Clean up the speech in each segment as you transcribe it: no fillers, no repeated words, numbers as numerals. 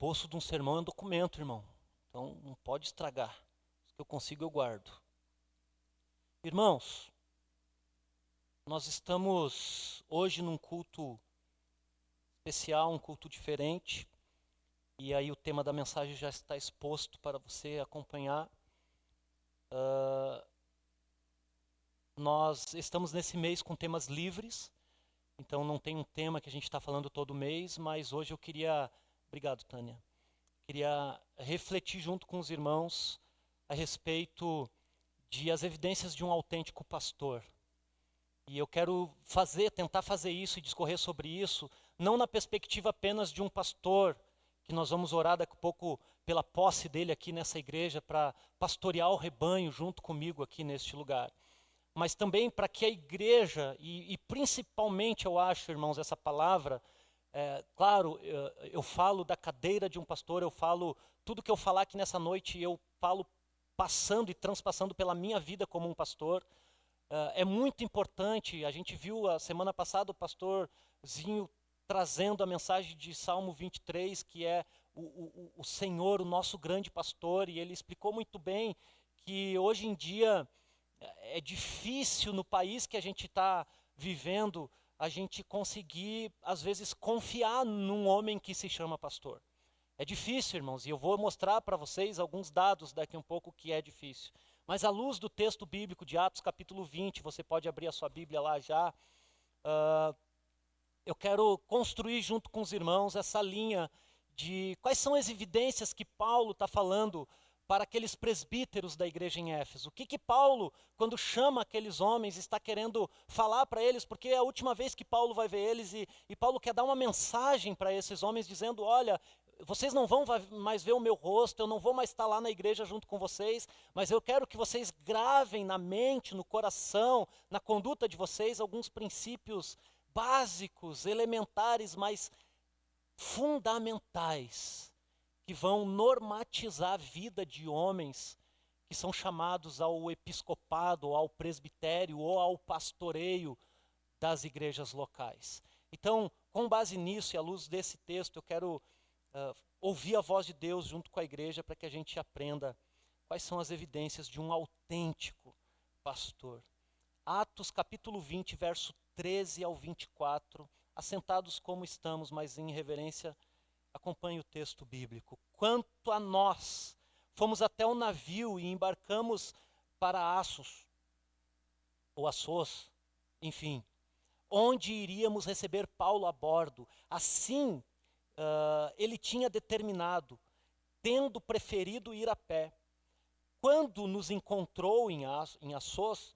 esboço de um sermão é um documento, irmão. Então não pode estragar. O que eu consigo eu guardo. Irmãos, nós estamos hoje num culto especial, um culto diferente. E aí o tema da mensagem já está exposto para você acompanhar. Nós estamos nesse mês com temas livres. Então não tem um tema que a gente está falando todo mês, mas hoje eu queria... Obrigado, Tânia. Queria refletir junto com os irmãos a respeito de as evidências de um autêntico pastor. E eu quero tentar fazer isso e discorrer sobre isso, não na perspectiva apenas de um pastor, que nós vamos orar daqui a pouco pela posse dele aqui nessa igreja, para pastorear o rebanho junto comigo aqui neste lugar. Mas também para que a igreja, e principalmente eu acho, irmãos, essa palavra, claro, eu falo da cadeira de um pastor, eu falo, tudo que eu falar aqui nessa noite, eu falo passando e transpassando pela minha vida como um pastor. É muito importante, a gente viu a semana passada o pastorzinho trazendo a mensagem de Salmo 23, que é o Senhor, o nosso grande pastor, e ele explicou muito bem que hoje em dia é difícil no país que a gente está vivendo, a gente conseguir, às vezes, confiar num homem que se chama pastor. É difícil, irmãos, e eu vou mostrar para vocês alguns dados daqui um pouco que é difícil. Mas à luz do texto bíblico de Atos capítulo 20, você pode abrir a sua Bíblia lá já, eu quero construir junto com os irmãos essa linha de quais são as evidências que Paulo está falando para aqueles presbíteros da igreja em Éfeso. O que Paulo, quando chama aqueles homens, está querendo falar para eles, porque é a última vez que Paulo vai ver eles e Paulo quer dar uma mensagem para esses homens dizendo, olha, vocês não vão mais ver o meu rosto, eu não vou mais estar lá na igreja junto com vocês, mas eu quero que vocês gravem na mente, no coração, na conduta de vocês, alguns princípios básicos, elementares, mas fundamentais, que vão normatizar a vida de homens que são chamados ao episcopado, ou ao presbitério, ou ao pastoreio das igrejas locais. Então, com base nisso e à luz desse texto, eu quero ouvir a voz de Deus junto com a igreja para que a gente aprenda quais são as evidências de um autêntico pastor. Atos capítulo 20, verso 13 ao 24, assentados como estamos, mas em reverência, acompanhe o texto bíblico. Quanto a nós, fomos até o navio e embarcamos para Assos, ou Assos, enfim, onde iríamos receber Paulo a bordo. Assim, ele tinha determinado, tendo preferido ir a pé. Quando nos encontrou em Assos,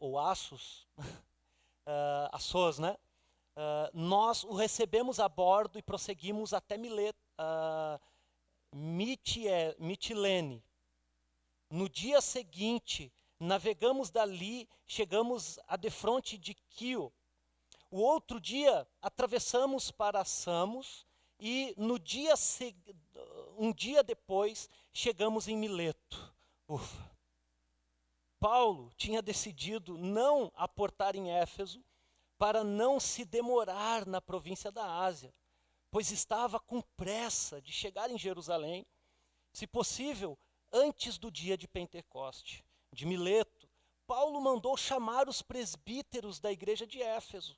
ou Assos, Assos, né? Nós o recebemos a bordo e prosseguimos até Mitilene. No dia seguinte, navegamos dali, chegamos a defronte de Quio. O outro dia, atravessamos para Samos e um dia depois, chegamos em Mileto. Ufa. Paulo tinha decidido não aportar em Éfeso para não se demorar na província da Ásia, pois estava com pressa de chegar em Jerusalém, se possível, antes do dia de Pentecoste. De Mileto, Paulo mandou chamar os presbíteros da igreja de Éfeso.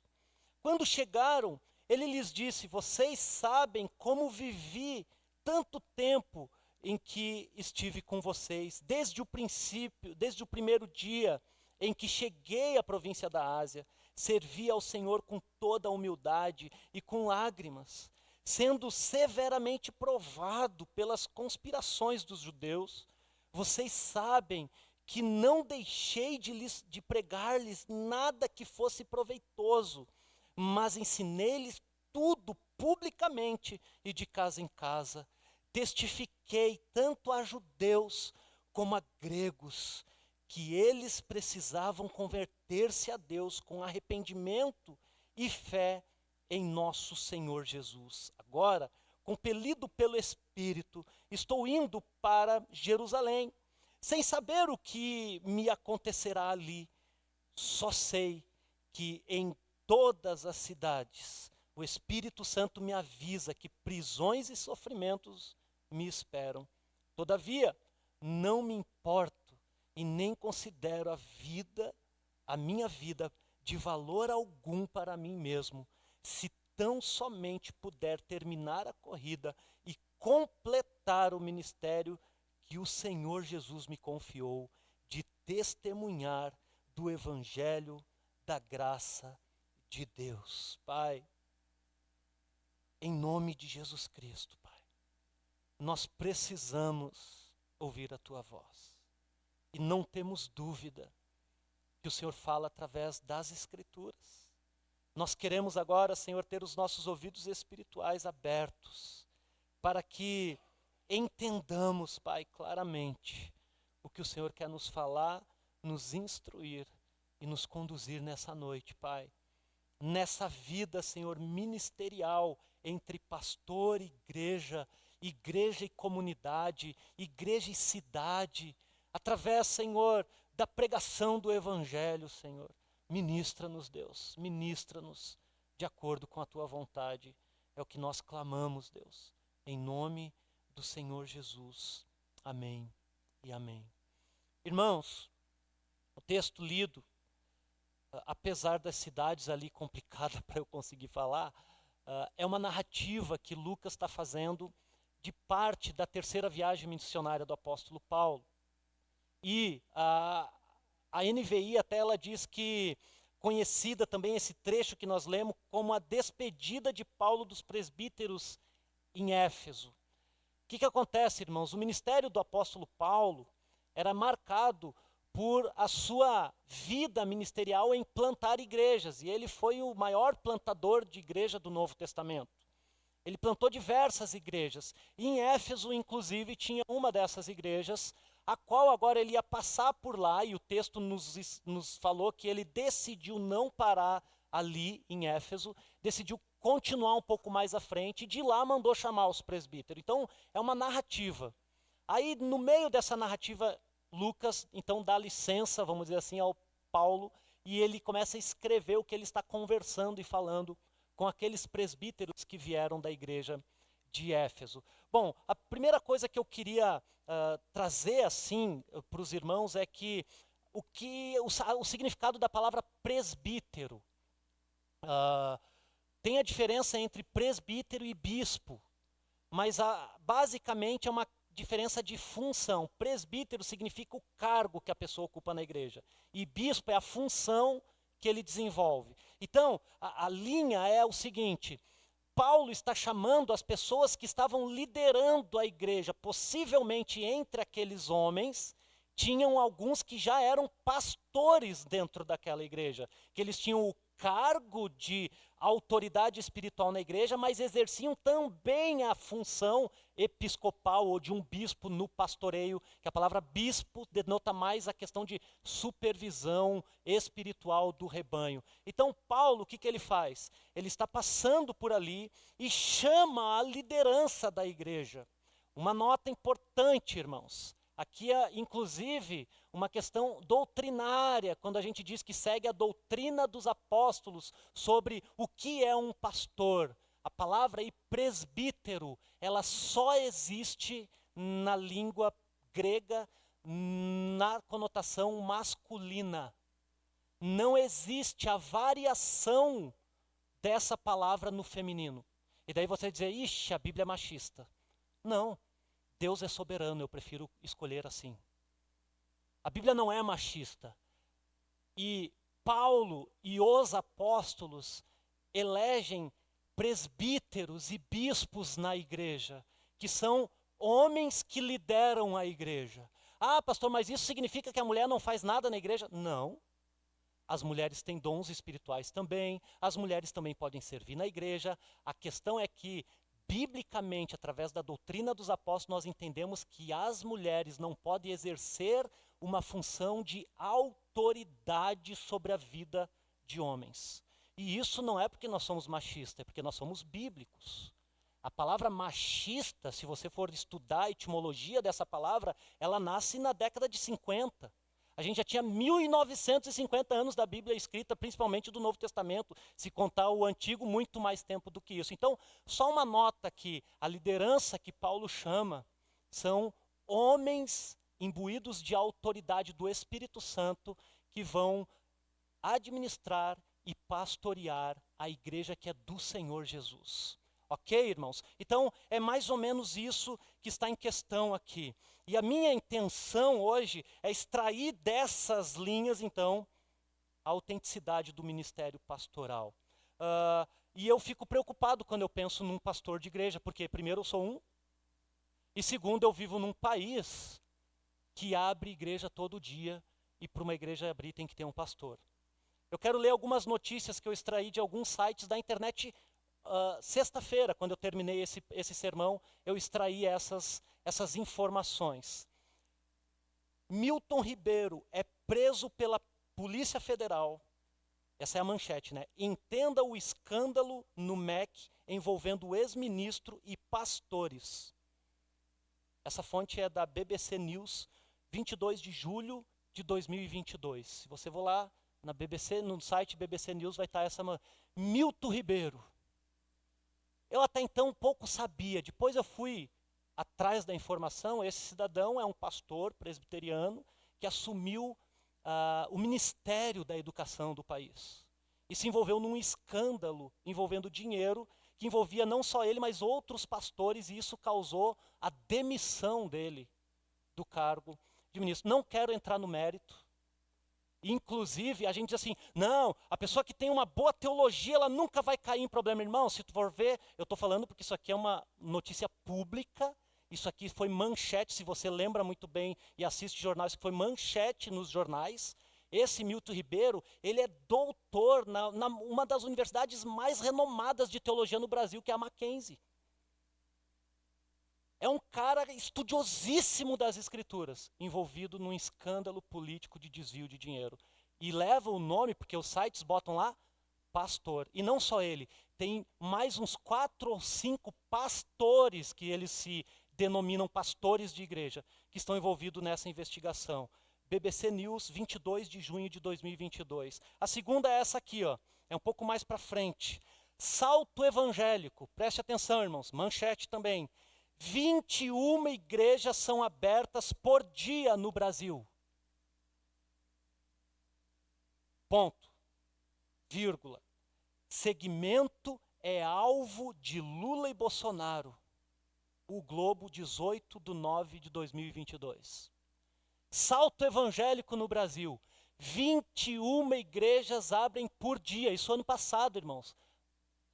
Quando chegaram, ele lhes disse, vocês sabem como vivi tanto tempo em que estive com vocês, desde o princípio, desde o primeiro dia em que cheguei à província da Ásia, servi ao Senhor com toda a humildade e com lágrimas, sendo severamente provado pelas conspirações dos judeus. Vocês sabem que não deixei de pregar-lhes nada que fosse proveitoso, mas ensinei-lhes tudo publicamente e de casa em casa. Testifiquei tanto a judeus como a gregos que eles precisavam converter-se a Deus com arrependimento e fé em nosso Senhor Jesus. Agora, compelido pelo Espírito, estou indo para Jerusalém, sem saber o que me acontecerá ali. Só sei que em todas as cidades o Espírito Santo me avisa que prisões e sofrimentos me esperam. Todavia, não me importo e nem considero a minha vida, de valor algum para mim mesmo, se tão somente puder terminar a corrida e completar o ministério que o Senhor Jesus me confiou, de testemunhar do Evangelho da graça de Deus. Pai, em nome de Jesus Cristo, Pai, nós precisamos ouvir a Tua voz. E não temos dúvida que o Senhor fala através das Escrituras. Nós queremos agora, Senhor, ter os nossos ouvidos espirituais abertos, para que entendamos, Pai, claramente o que o Senhor quer nos falar, nos instruir e nos conduzir nessa noite, Pai. Nessa vida, Senhor, ministerial entre pastor e igreja, igreja e comunidade, igreja e cidade, através, Senhor, da pregação do Evangelho, Senhor. Ministra-nos, Deus, ministra-nos de acordo com a Tua vontade. É o que nós clamamos, Deus, em nome do Senhor Jesus. Amém e amém. Irmãos, o texto lido, apesar das cidades ali complicadas para eu conseguir falar, é uma narrativa que Lucas está fazendo de parte da terceira viagem missionária do apóstolo Paulo. E a NVI até ela diz que, conhecida também esse trecho que nós lemos como a despedida de Paulo dos presbíteros em Éfeso. O que acontece, irmãos? O ministério do apóstolo Paulo era marcado por a sua vida ministerial em plantar igrejas, e ele foi o maior plantador de igreja do Novo Testamento. Ele plantou diversas igrejas, e em Éfeso, inclusive, tinha uma dessas igrejas, a qual agora ele ia passar por lá, e o texto nos falou que ele decidiu não parar ali em Éfeso, decidiu continuar um pouco mais à frente, e de lá mandou chamar os presbíteros. Então, é uma narrativa. Aí, no meio dessa narrativa, Lucas, então, dá licença, vamos dizer assim, ao Paulo, e ele começa a escrever o que ele está conversando e falando com aqueles presbíteros que vieram da igreja de Éfeso. Bom, a primeira coisa que eu queria trazer assim para os irmãos é que o significado da palavra presbítero. Tem a diferença entre presbítero e bispo, mas basicamente é uma diferença de função. Presbítero significa o cargo que a pessoa ocupa na igreja, e bispo é a função que ele desenvolve. Então, a linha é o seguinte: Paulo está chamando as pessoas que estavam liderando a igreja, possivelmente entre aqueles homens, tinham alguns que já eram pastores dentro daquela igreja, que eles tinham o cargo de autoridade espiritual na igreja, mas exerciam também a função episcopal ou de um bispo no pastoreio, que a palavra bispo denota mais a questão de supervisão espiritual do rebanho. Então Paulo, o que ele faz? Ele está passando por ali e chama a liderança da igreja. Uma nota importante, irmãos. Aqui é, inclusive, uma questão doutrinária, quando a gente diz que segue a doutrina dos apóstolos sobre o que é um pastor. A palavra aí, presbítero, ela só existe na língua grega na conotação masculina. Não existe a variação dessa palavra no feminino. E daí você dizer, ixi, a Bíblia é machista. Não. Deus é soberano, eu prefiro escolher assim. A Bíblia não é machista. E Paulo e os apóstolos elegem presbíteros e bispos na igreja, que são homens que lideram a igreja. Ah, pastor, mas isso significa que a mulher não faz nada na igreja? Não. As mulheres têm dons espirituais também, as mulheres também podem servir na igreja. A questão é que, biblicamente, através da doutrina dos apóstolos, nós entendemos que as mulheres não podem exercer uma função de autoridade sobre a vida de homens. E isso não é porque nós somos machistas, é porque nós somos bíblicos. A palavra machista, se você for estudar a etimologia dessa palavra, ela nasce na década de 50. A gente já tinha 1950 anos da Bíblia escrita, principalmente do Novo Testamento, se contar o Antigo, muito mais tempo do que isso. Então, só uma nota que a liderança que Paulo chama são homens imbuídos de autoridade do Espírito Santo que vão administrar e pastorear a igreja que é do Senhor Jesus. Ok, irmãos? Então, é mais ou menos isso que está em questão aqui. E a minha intenção hoje é extrair dessas linhas, então, a autenticidade do ministério pastoral. E eu fico preocupado quando eu penso num pastor de igreja, porque, primeiro, eu sou um, e segundo, eu vivo num país que abre igreja todo dia, e para uma igreja abrir tem que ter um pastor. Eu quero ler algumas notícias que eu extraí de alguns sites da internet. Sexta-feira, quando eu terminei esse sermão, eu extraí essas informações. Milton Ribeiro é preso pela Polícia Federal. Essa é a manchete, né? Entenda o escândalo no MEC envolvendo o ex-ministro e pastores. Essa fonte é da BBC News, 22 de julho de 2022. Se você for lá na BBC, no site BBC News, vai estar essa Milton Ribeiro. Eu até então pouco sabia, depois eu fui atrás da informação. Esse cidadão é um pastor presbiteriano que assumiu o ministério da educação do país. E se envolveu num escândalo envolvendo dinheiro, que envolvia não só ele, mas outros pastores, e isso causou a demissão dele do cargo de ministro. Não quero entrar no mérito. Inclusive, a gente diz assim, não, a pessoa que tem uma boa teologia, ela nunca vai cair em problema. Irmão, se tu for ver, eu estou falando porque isso aqui é uma notícia pública, isso aqui foi manchete, se você lembra muito bem e assiste jornais, foi manchete nos jornais. Esse Milton Ribeiro, ele é doutor na uma das universidades mais renomadas de teologia no Brasil, que é a Mackenzie. É um cara estudiosíssimo das escrituras, envolvido num escândalo político de desvio de dinheiro. E leva o nome, porque os sites botam lá, pastor. E não só ele, tem mais uns 4 ou 5 pastores, que eles se denominam pastores de igreja, que estão envolvidos nessa investigação. BBC News, 22 de junho de 2022. A segunda é essa aqui, ó, é um pouco mais para frente. Salto evangélico, preste atenção, irmãos, manchete também. 21 igrejas são abertas por dia no Brasil. Ponto. Vírgula. Segmento é alvo de Lula e Bolsonaro. O Globo, 18/9/2022. Salto evangélico no Brasil. 21 igrejas abrem por dia. Isso ano passado, irmãos.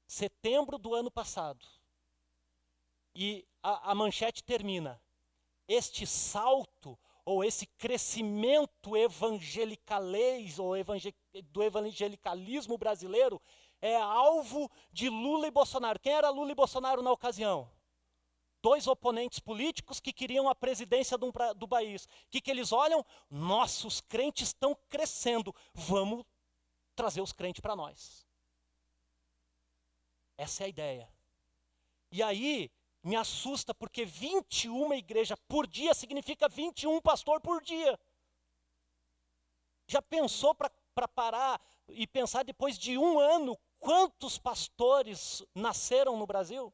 Setembro do ano passado. E a manchete termina. Este salto, ou esse crescimento evangelicalês, ou do evangelicalismo brasileiro, é alvo de Lula e Bolsonaro. Quem era Lula e Bolsonaro na ocasião? 2 oponentes políticos que queriam a presidência do país. O que eles olham? Nossa, os crentes estão crescendo, vamos trazer os crentes para nós. Essa é a ideia. E aí, me assusta porque 21 igrejas por dia significa 21 pastor por dia. Já pensou para parar e pensar depois de 1 ano quantos pastores nasceram no Brasil?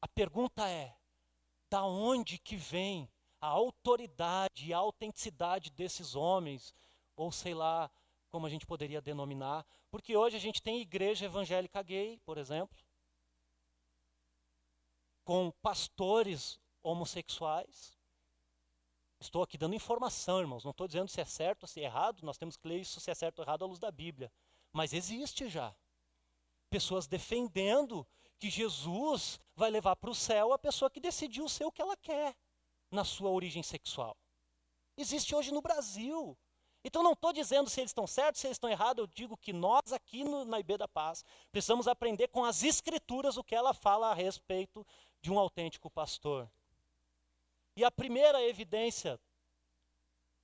A pergunta é, da onde que vem a autoridade e a autenticidade desses homens? Ou sei lá como a gente poderia denominar. Porque hoje a gente tem igreja evangélica gay, por exemplo, com pastores homossexuais. Estou aqui dando informação, irmãos, não estou dizendo se é certo ou se é errado, nós temos que ler isso se é certo ou errado à luz da Bíblia. Mas existe já. Pessoas defendendo que Jesus vai levar para o céu a pessoa que decidiu ser o que ela quer na sua origem sexual. Existe hoje no Brasil. Então não estou dizendo se eles estão certos, se eles estão errados, eu digo que nós aqui na IB da Paz precisamos aprender com as escrituras o que ela fala a respeito de um autêntico pastor. E a primeira evidência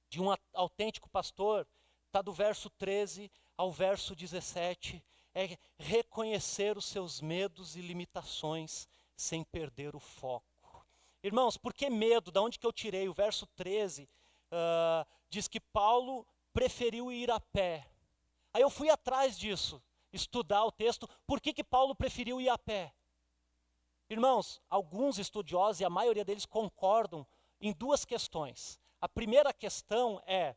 de um autêntico pastor está do verso 13 ao verso 17, é reconhecer os seus medos e limitações sem perder o foco. Irmãos, por que medo? Da onde que eu tirei? O verso 13 diz que Paulo preferiu ir a pé. Aí eu fui atrás disso, estudar o texto, por que Paulo preferiu ir a pé? Irmãos, alguns estudiosos, e a maioria deles concordam em duas questões. A primeira questão é,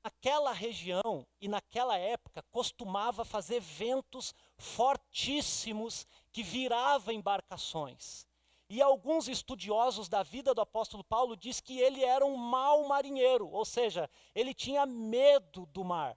naquela região e naquela época, costumava fazer ventos fortíssimos que viravam embarcações. E alguns estudiosos da vida do apóstolo Paulo diz que ele era um mau marinheiro, ou seja, ele tinha medo do mar.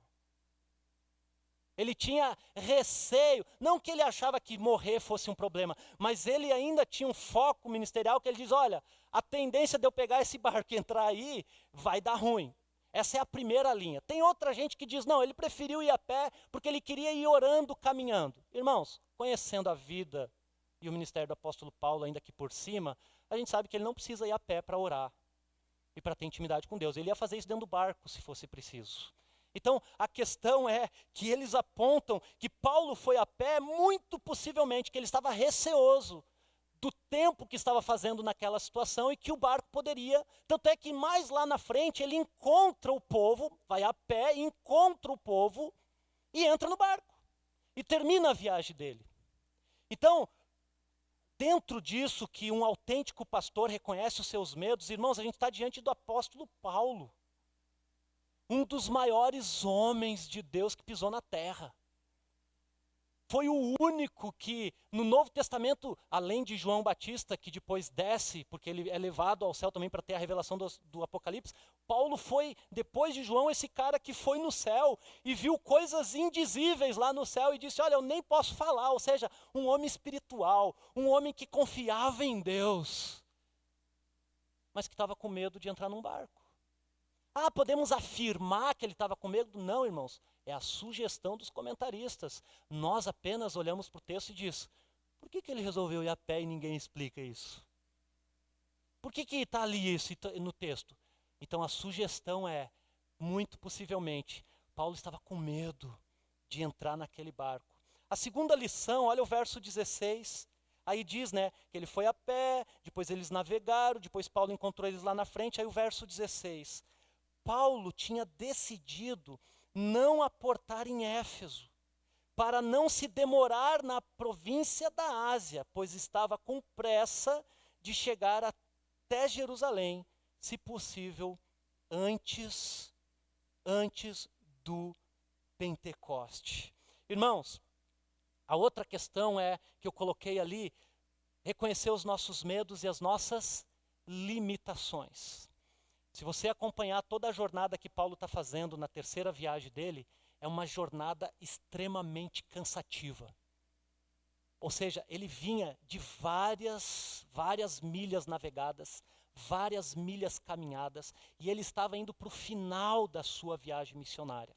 Ele tinha receio, não que ele achava que morrer fosse um problema, mas ele ainda tinha um foco ministerial que ele diz, olha, a tendência de eu pegar esse barco e entrar aí vai dar ruim. Essa é a primeira linha. Tem outra gente que diz, não, ele preferiu ir a pé porque ele queria ir orando, caminhando. Irmãos, conhecendo a vida e o ministério do apóstolo Paulo ainda aqui por cima, a gente sabe que ele não precisa ir a pé para orar e para ter intimidade com Deus. Ele ia fazer isso dentro do barco, se fosse preciso. Então, a questão é que eles apontam que Paulo foi a pé, muito possivelmente que ele estava receoso do tempo que estava fazendo naquela situação e que o barco poderia. Tanto é que mais lá na frente ele encontra o povo, vai a pé, encontra o povo e entra no barco. E termina a viagem dele. Então, dentro disso que um autêntico pastor reconhece os seus medos, irmãos, a gente está diante do apóstolo Paulo. Um dos maiores homens de Deus que pisou na terra. Foi o único que, no Novo Testamento, além de João Batista, que depois desce, porque ele é levado ao céu também para ter a revelação do Apocalipse, Paulo foi, depois de João, esse cara que foi no céu e viu coisas indizíveis lá no céu e disse, olha, eu nem posso falar, ou seja, um homem espiritual, um homem que confiava em Deus, mas que estava com medo de entrar num barco. Ah, podemos afirmar que ele estava com medo? Não, irmãos. É a sugestão dos comentaristas. Nós apenas olhamos para o texto e diz, por que ele resolveu ir a pé e ninguém explica isso? Por que está ali isso no texto? Então a sugestão é, muito possivelmente, Paulo estava com medo de entrar naquele barco. A segunda lição, olha o verso 16. Aí diz, né, que ele foi a pé, depois eles navegaram, depois Paulo encontrou eles lá na frente. Aí o verso 16. Paulo tinha decidido não aportar em Éfeso, para não se demorar na província da Ásia, pois estava com pressa de chegar até Jerusalém, se possível, antes do Pentecoste. Irmãos, a outra questão é, que eu coloquei ali, reconhecer os nossos medos e as nossas limitações. Se você acompanhar toda a jornada que Paulo está fazendo na terceira viagem dele, é uma jornada extremamente cansativa. Ou seja, ele vinha de várias milhas navegadas, várias milhas caminhadas, e ele estava indo para o final da sua viagem missionária.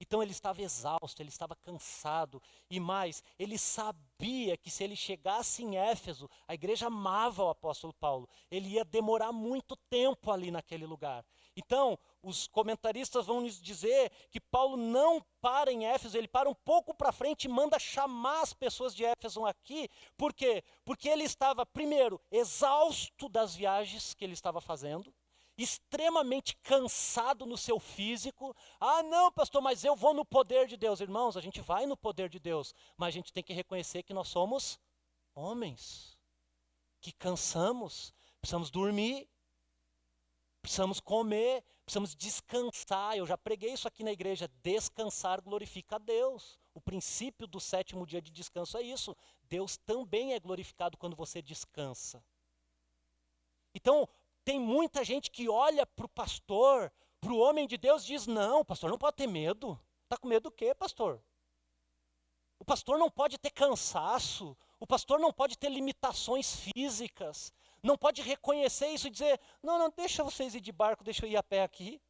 Então ele estava exausto, ele estava cansado, e mais, ele sabia que se ele chegasse em Éfeso, a igreja amava o apóstolo Paulo, ele ia demorar muito tempo ali naquele lugar. Então, os comentaristas vão nos dizer que Paulo não para em Éfeso, ele para um pouco para frente e manda chamar as pessoas de Éfeso aqui. Por quê? Porque ele estava, primeiro, exausto das viagens que ele estava fazendo, extremamente cansado no seu físico. Ah, não, pastor, mas eu vou no poder de Deus. Irmãos, a gente vai no poder de Deus, mas a gente tem que reconhecer que nós somos homens, que cansamos, precisamos dormir, precisamos comer, precisamos descansar. Eu já preguei isso aqui na igreja, descansar glorifica a Deus. O princípio do 7º dia de descanso é isso. Deus também é glorificado quando você descansa. Então, tem muita gente que olha para o pastor, para o homem de Deus e diz, não, o pastor não pode ter medo. Está com medo do quê, pastor? O pastor não pode ter cansaço, o pastor não pode ter limitações físicas, não pode reconhecer isso e dizer, não, deixa vocês ir de barco, deixa eu ir a pé aqui.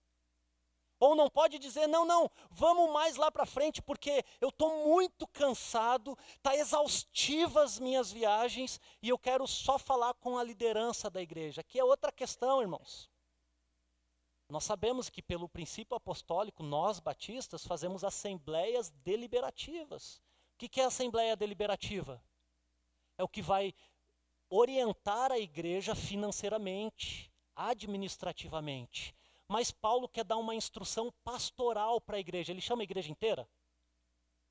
Ou não pode dizer, não, vamos mais lá para frente, porque eu estou muito cansado, está exaustiva as minhas viagens, e eu quero só falar com a liderança da igreja. Aqui é outra questão, irmãos. Nós sabemos que pelo princípio apostólico, nós batistas fazemos assembleias deliberativas. O que é assembleia deliberativa? É o que vai orientar a igreja financeiramente, administrativamente. Mas Paulo quer dar uma instrução pastoral para a igreja. Ele chama a igreja inteira?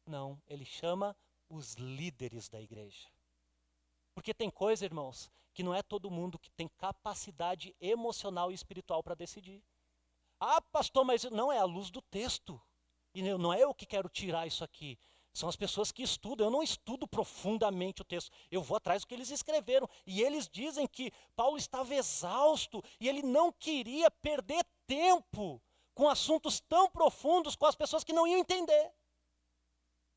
Não, ele chama os líderes da igreja. Porque tem coisa, irmãos, que não é todo mundo que tem capacidade emocional e espiritual para decidir. Ah, pastor, mas não é à luz do texto. E não é eu que quero tirar isso aqui. São as pessoas que estudam. Eu não estudo profundamente o texto. Eu vou atrás do que eles escreveram. E eles dizem que Paulo estava exausto e ele não queria perder tempo com assuntos tão profundos com as pessoas que não iam entender.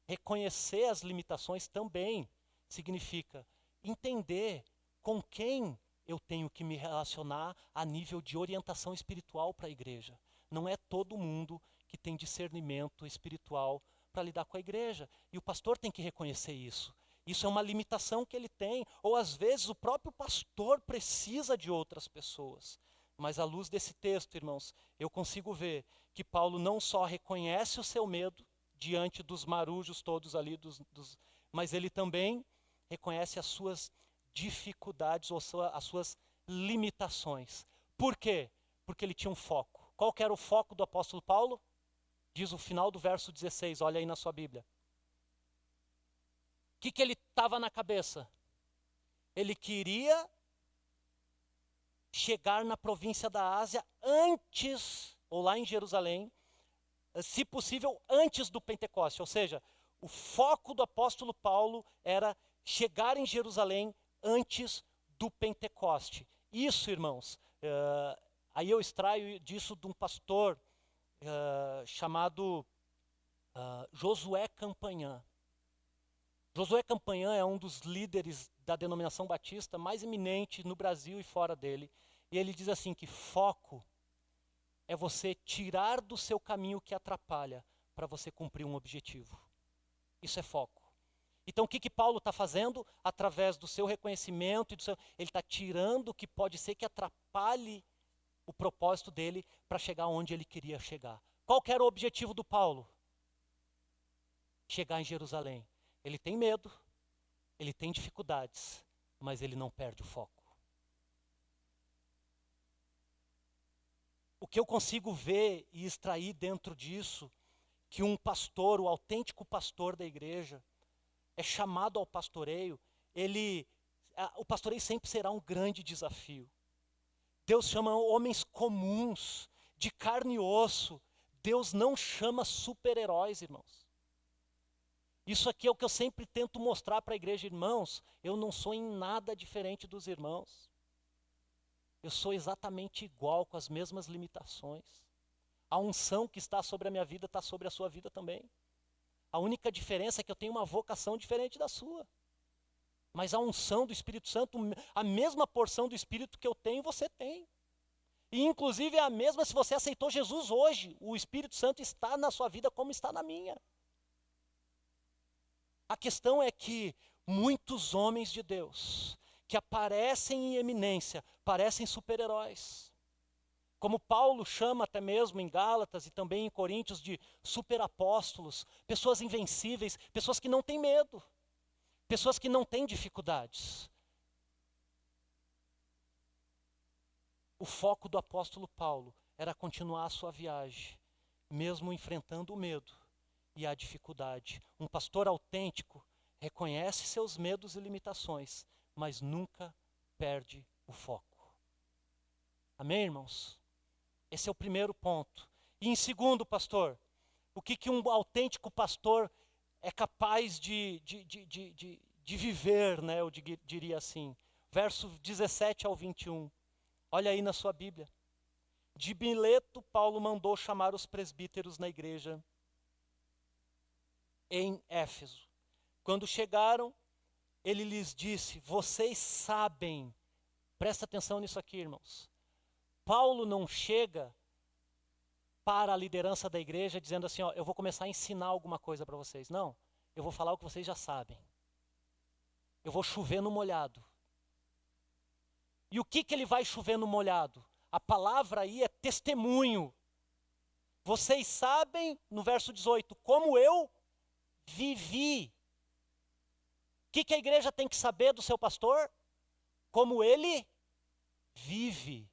Reconhecer as limitações também significa entender com quem eu tenho que me relacionar a nível de orientação espiritual para a igreja. Não é todo mundo que tem discernimento espiritual para lidar com a igreja. E o pastor tem que reconhecer isso. Isso é uma limitação que ele tem. Ou às vezes o próprio pastor precisa de outras pessoas. Mas à luz desse texto, irmãos, eu consigo ver que Paulo não só reconhece o seu medo diante dos marujos todos ali, mas ele também reconhece as suas dificuldades ou as suas limitações. Por quê? Porque ele tinha um foco. Qual que era o foco do apóstolo Paulo? Diz o final do verso 16, olha aí na sua Bíblia. O que ele estava na cabeça? Ele queria chegar na província da Ásia antes, ou lá em Jerusalém, se possível antes do Pentecoste. Ou seja, o foco do apóstolo Paulo era chegar em Jerusalém antes do Pentecoste. Isso, irmãos, aí eu extraio disso de um pastor chamado Josué Campanhã. Josué Campanhã é um dos líderes da denominação batista mais eminente no Brasil e fora dele. E ele diz assim que foco é você tirar do seu caminho o que atrapalha para você cumprir um objetivo. Isso é foco. Então o que Paulo está fazendo? Através do seu reconhecimento, ele está tirando o que pode ser que atrapalhe o propósito dele para chegar onde ele queria chegar. Qual que era o objetivo do Paulo? Chegar em Jerusalém. Ele tem medo, ele tem dificuldades, mas ele não perde o foco. O que eu consigo ver e extrair dentro disso, que um pastor, o autêntico pastor da igreja, é chamado ao pastoreio, o pastoreio sempre será um grande desafio. Deus chama homens comuns, de carne e osso. Deus não chama super-heróis, irmãos. Isso aqui é o que eu sempre tento mostrar para a igreja, irmãos. Eu não sou em nada diferente dos irmãos. Eu sou exatamente igual, com as mesmas limitações. A unção que está sobre a minha vida está sobre a sua vida também. A única diferença é que eu tenho uma vocação diferente da sua. Mas a unção do Espírito Santo, a mesma porção do Espírito que eu tenho, você tem. E inclusive é a mesma se você aceitou Jesus hoje. O Espírito Santo está na sua vida como está na minha. A questão é que muitos homens de Deus que aparecem em eminência, parecem super-heróis. Como Paulo chama até mesmo em Gálatas e também em Coríntios de superapóstolos, pessoas invencíveis, pessoas que não têm medo, pessoas que não têm dificuldades. O foco do apóstolo Paulo era continuar a sua viagem, mesmo enfrentando o medo e a dificuldade. Um pastor autêntico reconhece seus medos e limitações, mas nunca perde o foco. Amém, irmãos? Esse é o primeiro ponto. E em segundo, pastor, o que um autêntico pastor é capaz de viver, né? Eu diria assim. Verso 17 ao 21. Olha aí na sua Bíblia. De Mileto, Paulo mandou chamar os presbíteros na igreja em Éfeso. Quando chegaram, ele lhes disse: vocês sabem, presta atenção nisso aqui, irmãos. Paulo não chega para a liderança da igreja dizendo assim, ó, eu vou começar a ensinar alguma coisa para vocês. Não, eu vou falar o que vocês já sabem. Eu vou chover no molhado. E o que ele vai chover no molhado? A palavra aí é testemunho. Vocês sabem, no verso 18, como eu vivi. O que a igreja tem que saber do seu pastor? Como ele vive.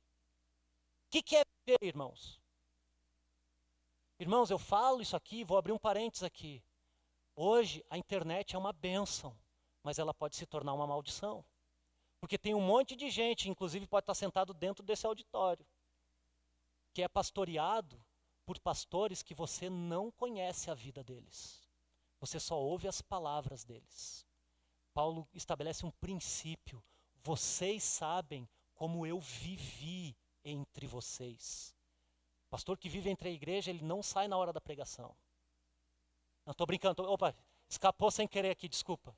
O que é quê, irmãos? Irmãos, eu falo isso aqui, vou abrir um parênteses aqui. Hoje a internet é uma bênção, mas ela pode se tornar uma maldição. Porque tem um monte de gente, inclusive pode estar sentado dentro desse auditório, que é pastoreado por pastores que você não conhece a vida deles. Você só ouve as palavras deles. Paulo estabelece um princípio. Vocês sabem como eu vivi entre vocês. Pastor que vive entre a igreja, ele não sai na hora da pregação. Não, estou brincando. Opa, escapou sem querer aqui, desculpa.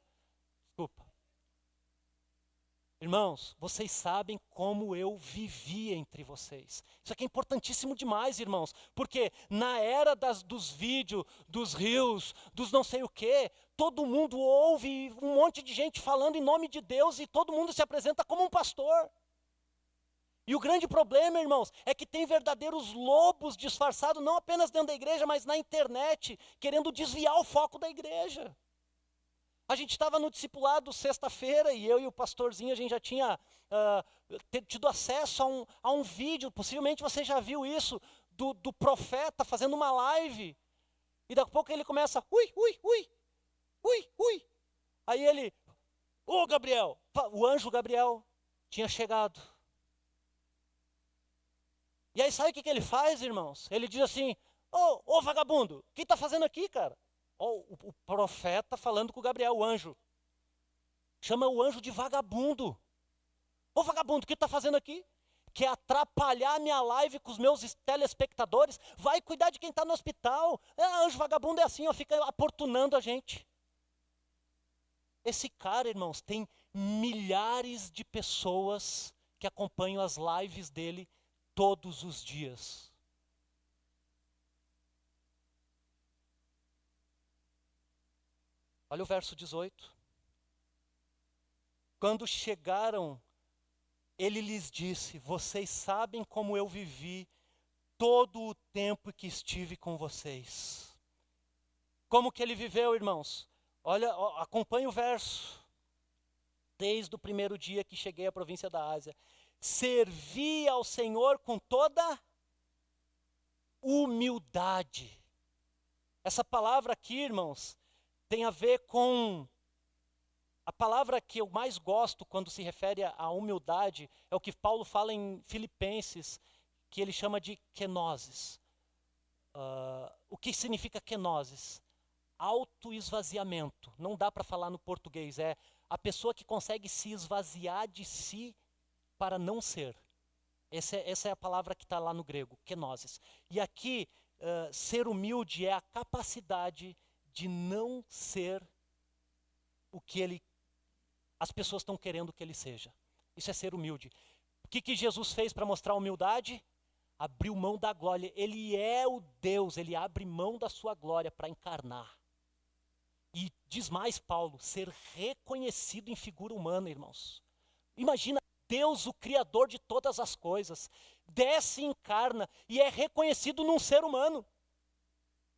Irmãos, vocês sabem como eu vivi entre vocês. Isso aqui é importantíssimo demais, irmãos. Porque na era dos vídeos, dos reels, dos não sei o quê, todo mundo ouve um monte de gente falando em nome de Deus e todo mundo se apresenta como um pastor. E o grande problema, irmãos, é que tem verdadeiros lobos disfarçados, não apenas dentro da igreja, mas na internet, querendo desviar o foco da igreja. A gente estava no discipulado sexta-feira e eu e o pastorzinho, a gente já tinha tido acesso a um vídeo, possivelmente você já viu isso, do profeta fazendo uma live. E daqui a pouco ele começa, ui. Aí ele, ô Gabriel, o anjo Gabriel tinha chegado. E aí sabe o que ele faz, irmãos? Ele diz assim, ô vagabundo, o que está fazendo aqui, cara? O profeta falando com o Gabriel, o anjo. Chama o anjo de vagabundo. Ô vagabundo, o que está fazendo aqui? Quer atrapalhar a minha live com os meus telespectadores? Vai cuidar de quem está no hospital. Anjo vagabundo é assim, ó, fica importunando a gente. Esse cara, irmãos, tem milhares de pessoas que acompanham as lives dele todos os dias. Olha o verso 18. Quando chegaram, ele lhes disse, vocês sabem como eu vivi todo o tempo que estive com vocês. Como que ele viveu, irmãos? Olha, acompanhe o verso. Desde o primeiro dia que cheguei à província da Ásia, servi ao Senhor com toda humildade. Essa palavra aqui, irmãos, tem a ver com a palavra que eu mais gosto quando se refere à humildade, é o que Paulo fala em Filipenses, que ele chama de kenosis. O que significa kenosis? Autoesvaziamento. Não dá para falar no português, é a pessoa que consegue se esvaziar de si para não ser. Essa é a palavra que está lá no grego, kenosis. E aqui, ser humilde é a capacidade de não ser o que as pessoas estão querendo que ele seja. Isso é ser humilde. O que Jesus fez para mostrar humildade? Abriu mão da glória. Ele é o Deus, ele abre mão da sua glória para encarnar. E diz mais Paulo, ser reconhecido em figura humana, irmãos. Imagina Deus, o Criador de todas as coisas, desce e encarna e é reconhecido num ser humano.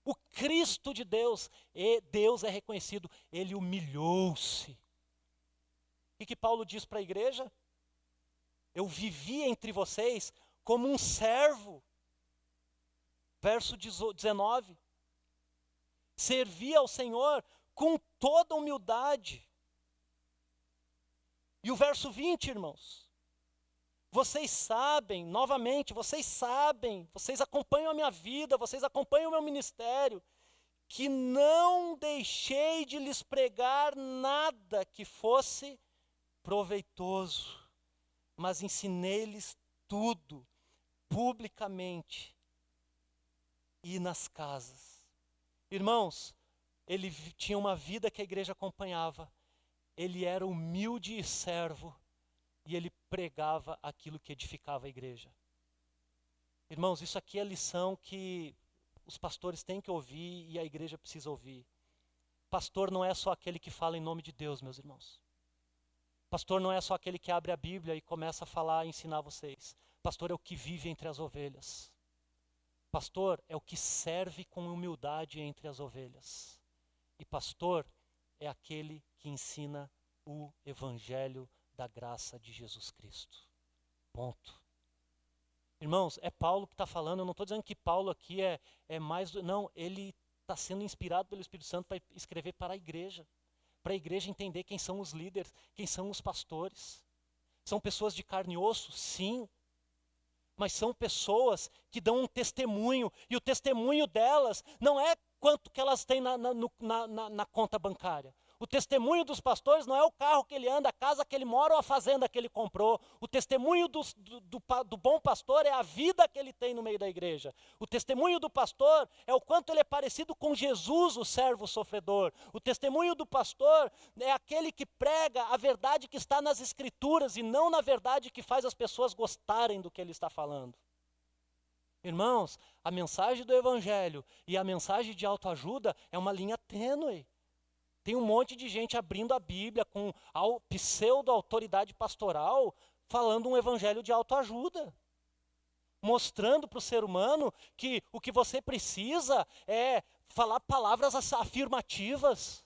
O Cristo de Deus, e Deus é reconhecido, ele humilhou-se. O que Paulo diz para a igreja? Eu vivi entre vocês como um servo. Verso 19. Servi ao Senhor com toda humildade. E o verso 20, irmãos. Vocês sabem, novamente, vocês acompanham a minha vida, vocês acompanham o meu ministério, que não deixei de lhes pregar nada que fosse proveitoso, mas ensinei-lhes tudo, publicamente e nas casas. Irmãos, ele tinha uma vida que a igreja acompanhava, ele era humilde e servo, e ele pregava aquilo que edificava a igreja. Irmãos, isso aqui é a lição que os pastores têm que ouvir e a igreja precisa ouvir. Pastor não é só aquele que fala em nome de Deus, meus irmãos. Pastor não é só aquele que abre a Bíblia e começa a falar e ensinar vocês. Pastor é o que vive entre as ovelhas. Pastor é o que serve com humildade entre as ovelhas. E pastor é aquele que ensina o evangelho da graça de Jesus Cristo. Ponto. Irmãos, é Paulo que está falando, eu não estou dizendo que Paulo aqui é mais, não, ele está sendo inspirado pelo Espírito Santo para escrever para a igreja entender quem são os líderes, quem são os pastores. São pessoas de carne e osso? Sim. Mas são pessoas que dão um testemunho, e o testemunho delas não é quanto que elas têm na conta bancária. O testemunho dos pastores não é o carro que ele anda, a casa que ele mora ou a fazenda que ele comprou. O testemunho do bom pastor é a vida que ele tem no meio da igreja. O testemunho do pastor é o quanto ele é parecido com Jesus, o servo sofredor. O testemunho do pastor é aquele que prega a verdade que está nas Escrituras e não na verdade que faz as pessoas gostarem do que ele está falando. Irmãos, a mensagem do Evangelho e a mensagem de autoajuda é uma linha tênue. Tem um monte de gente abrindo a Bíblia com pseudo-autoridade pastoral, falando um evangelho de autoajuda. Mostrando para o ser humano que o que você precisa é falar palavras afirmativas.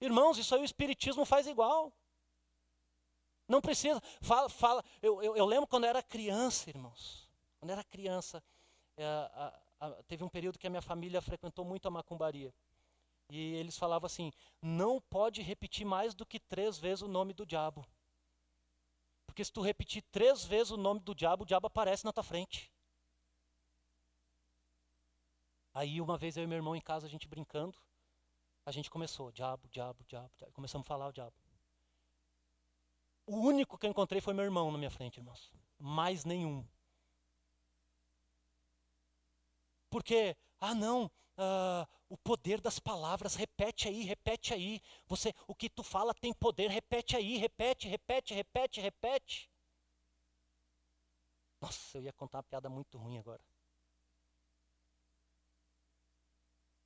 Irmãos, isso aí o Espiritismo faz igual. Não precisa. Eu lembro quando eu era criança, irmãos. Quando eu era criança, teve um período que a minha família frequentou muito a macumbaria. E eles falavam assim, não pode repetir mais do que 3 vezes o nome do diabo. Porque se tu repetir 3 vezes o nome do diabo, o diabo aparece na tua frente. Aí uma vez eu e meu irmão em casa, a gente brincando, a gente começou, diabo, diabo, diabo, diabo. Começamos a falar o diabo. O único que eu encontrei foi meu irmão na minha frente, irmãos. Mais nenhum. Porque, o poder das palavras, repete aí. O que tu fala tem poder, repete aí, repete. Nossa, eu ia contar uma piada muito ruim agora.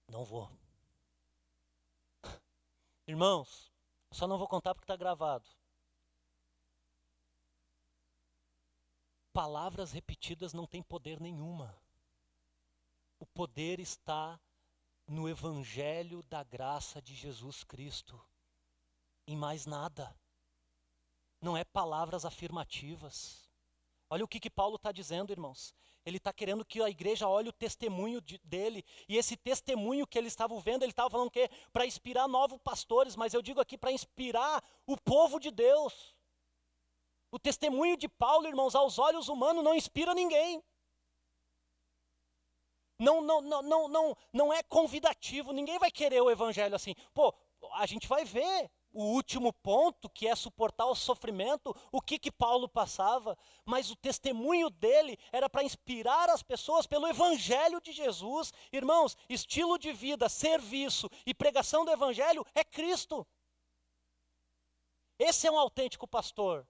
Não vou. Irmãos, eu só não vou contar porque está gravado. Palavras repetidas não têm poder nenhuma. O poder está no Evangelho da graça de Jesus Cristo. Em mais nada. Não é palavras afirmativas. Olha o que Paulo está dizendo, irmãos. Ele está querendo que a igreja olhe o testemunho dele. E esse testemunho que eles estavam vendo, ele estava falando que para inspirar novos pastores, mas eu digo aqui para inspirar o povo de Deus. O testemunho de Paulo, irmãos, aos olhos humanos não inspira ninguém. Não é convidativo, ninguém vai querer o evangelho assim. Pô, a gente vai ver o último ponto, que é suportar o sofrimento, o que Paulo passava, mas o testemunho dele era para inspirar as pessoas pelo evangelho de Jesus. Irmãos, estilo de vida, serviço e pregação do evangelho é Cristo. Esse é um autêntico pastor.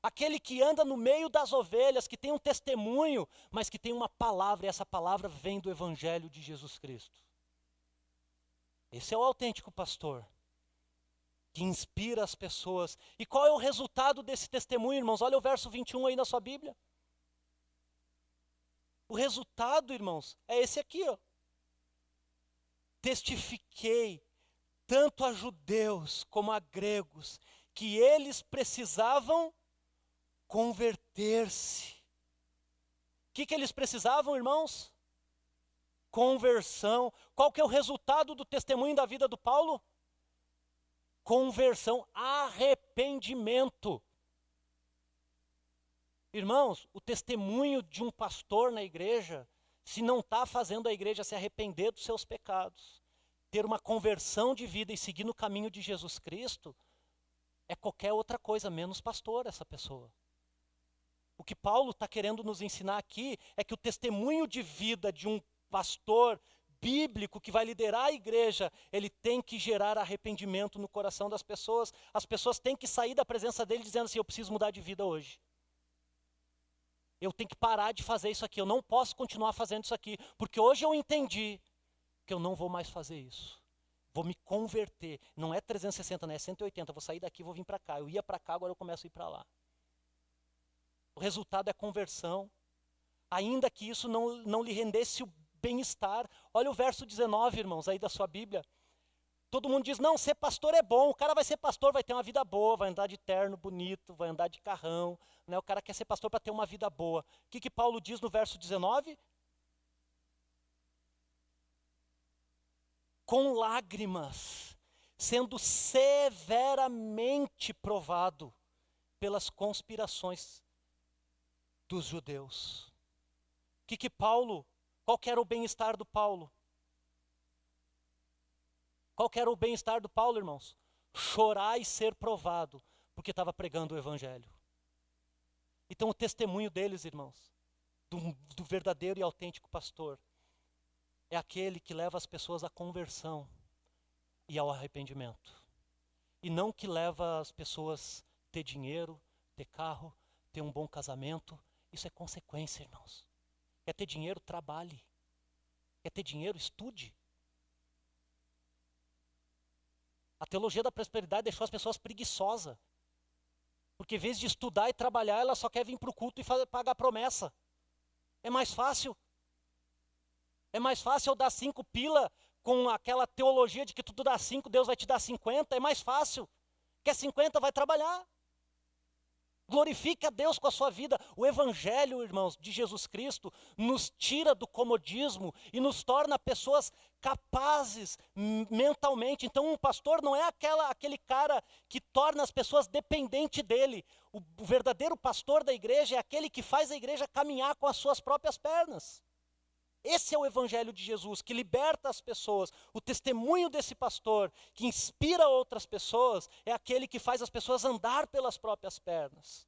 Aquele que anda no meio das ovelhas, que tem um testemunho, mas que tem uma palavra, e essa palavra vem do Evangelho de Jesus Cristo. Esse é o autêntico pastor, que inspira as pessoas. E qual é o resultado desse testemunho, irmãos? Olha o verso 21 aí na sua Bíblia. O resultado, irmãos, é esse aqui, ó. Testifiquei, tanto a judeus como a gregos, que eles precisavam converter-se. O que eles precisavam, irmãos? Conversão. Qual que é o resultado do testemunho da vida do Paulo? Conversão, arrependimento. Irmãos, o testemunho de um pastor na igreja, se não está fazendo a igreja se arrepender dos seus pecados, ter uma conversão de vida e seguir no caminho de Jesus Cristo, é qualquer outra coisa, menos pastor essa pessoa. O que Paulo está querendo nos ensinar aqui é que o testemunho de vida de um pastor bíblico que vai liderar a igreja, ele tem que gerar arrependimento no coração das pessoas. As pessoas têm que sair da presença dele dizendo assim, eu preciso mudar de vida hoje. Eu tenho que parar de fazer isso aqui, eu não posso continuar fazendo isso aqui, porque hoje eu entendi que eu não vou mais fazer isso. Vou me converter. Não é 360, não é 180, vou sair daqui e vou vir para cá. Eu ia para cá, agora eu começo a ir para lá. O resultado é conversão, ainda que isso não lhe rendesse o bem-estar. Olha o verso 19, irmãos, aí da sua Bíblia. Todo mundo diz, não, ser pastor é bom, o cara vai ser pastor, vai ter uma vida boa, vai andar de terno bonito, vai andar de carrão, né? O cara quer ser pastor para ter uma vida boa. O que Paulo diz no verso 19? Com lágrimas, sendo severamente provado pelas conspirações dos judeus. Qual que era o bem-estar do Paulo? Qual que era o bem-estar do Paulo, irmãos? Chorar e ser provado, porque estava pregando o evangelho. Então o testemunho deles, irmãos, do verdadeiro e autêntico pastor, é aquele que leva as pessoas à conversão e ao arrependimento. E não que leva as pessoas a ter dinheiro, ter carro, ter um bom casamento. Isso é consequência, irmãos. Quer ter dinheiro? Trabalhe. Quer ter dinheiro? Estude. A teologia da prosperidade deixou as pessoas preguiçosas. Porque em vez de estudar e trabalhar, ela só quer vir para o culto e pagar promessa. É mais fácil. É mais fácil eu dar 5 pila com aquela teologia de que tudo dá 5, Deus vai te dar 50. É mais fácil. Quer 50, vai trabalhar. Glorifique a Deus com a sua vida. O evangelho, irmãos, de Jesus Cristo nos tira do comodismo e nos torna pessoas capazes mentalmente. Então um pastor não é aquele cara que torna as pessoas dependentes dele. O verdadeiro pastor da igreja é aquele que faz a igreja caminhar com as suas próprias pernas. Esse é o evangelho de Jesus, que liberta as pessoas. O testemunho desse pastor, que inspira outras pessoas, é aquele que faz as pessoas andar pelas próprias pernas.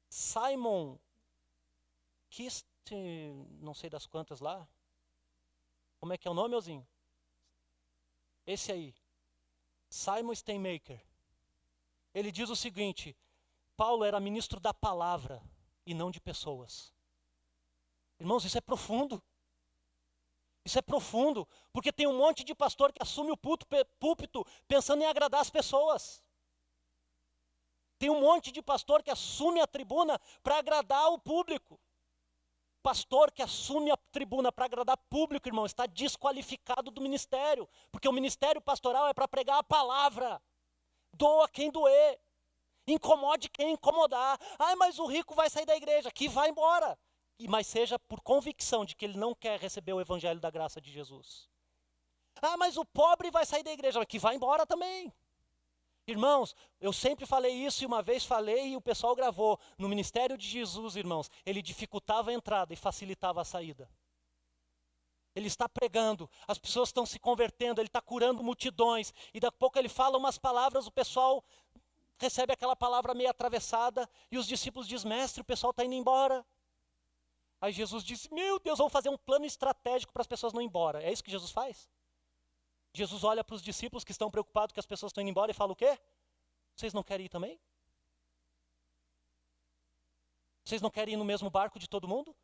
Simon Kist, não sei das quantas lá. Como é que é o nome, Elzinho? Esse aí. Simon Steinmaker. Ele diz o seguinte: Paulo era ministro da palavra e não de pessoas. Irmãos, isso é profundo. Isso é profundo, porque tem um monte de pastor que assume o púlpito pensando em agradar as pessoas. Tem um monte de pastor que assume a tribuna para agradar o público. Pastor que assume a tribuna para agradar público, irmão, está desqualificado do ministério, porque o ministério pastoral é para pregar a palavra. Doa quem doer, incomode quem incomodar. Mas o rico vai sair da igreja, que vai embora. Mas seja por convicção de que ele não quer receber o evangelho da graça de Jesus. Mas o pobre vai sair da igreja, que vai embora também. Irmãos, eu sempre falei isso e uma vez falei e o pessoal gravou. No ministério de Jesus, irmãos, ele dificultava a entrada e facilitava a saída. Ele está pregando, as pessoas estão se convertendo, ele está curando multidões. E daqui a pouco ele fala umas palavras, o pessoal recebe aquela palavra meio atravessada. E os discípulos dizem, mestre, o pessoal está indo embora. Aí Jesus disse, meu Deus, vamos fazer um plano estratégico para as pessoas não ir embora. É isso que Jesus faz? Jesus olha para os discípulos que estão preocupados que as pessoas estão indo embora e fala o quê? Vocês não querem ir também? Vocês não querem ir no mesmo barco de todo mundo?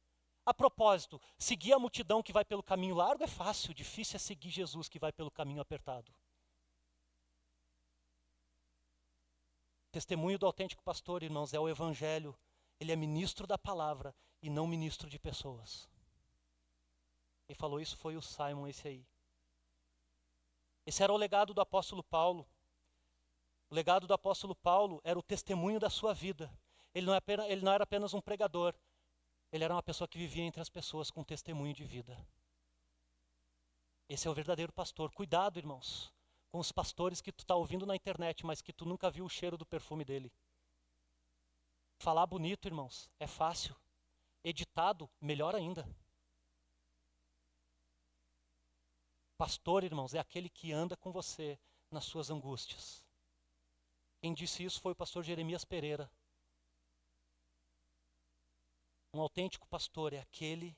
A propósito, seguir a multidão que vai pelo caminho largo é fácil, difícil é seguir Jesus que vai pelo caminho apertado. Testemunho do autêntico pastor, irmãos, é o evangelho. Ele é ministro da palavra e não ministro de pessoas. Quem falou isso foi o Simon, esse aí. Esse era o legado do apóstolo Paulo. O legado do apóstolo Paulo era o testemunho da sua vida. Ele não era apenas um pregador. Ele era uma pessoa que vivia entre as pessoas com testemunho de vida. Esse é o verdadeiro pastor. Cuidado, irmãos, com os pastores que tu está ouvindo na internet, mas que tu nunca viu o cheiro do perfume dele. Falar bonito, irmãos, é fácil. Editado, melhor ainda. Pastor, irmãos, é aquele que anda com você nas suas angústias. Quem disse isso foi o pastor Jeremias Pereira. Um autêntico pastor é aquele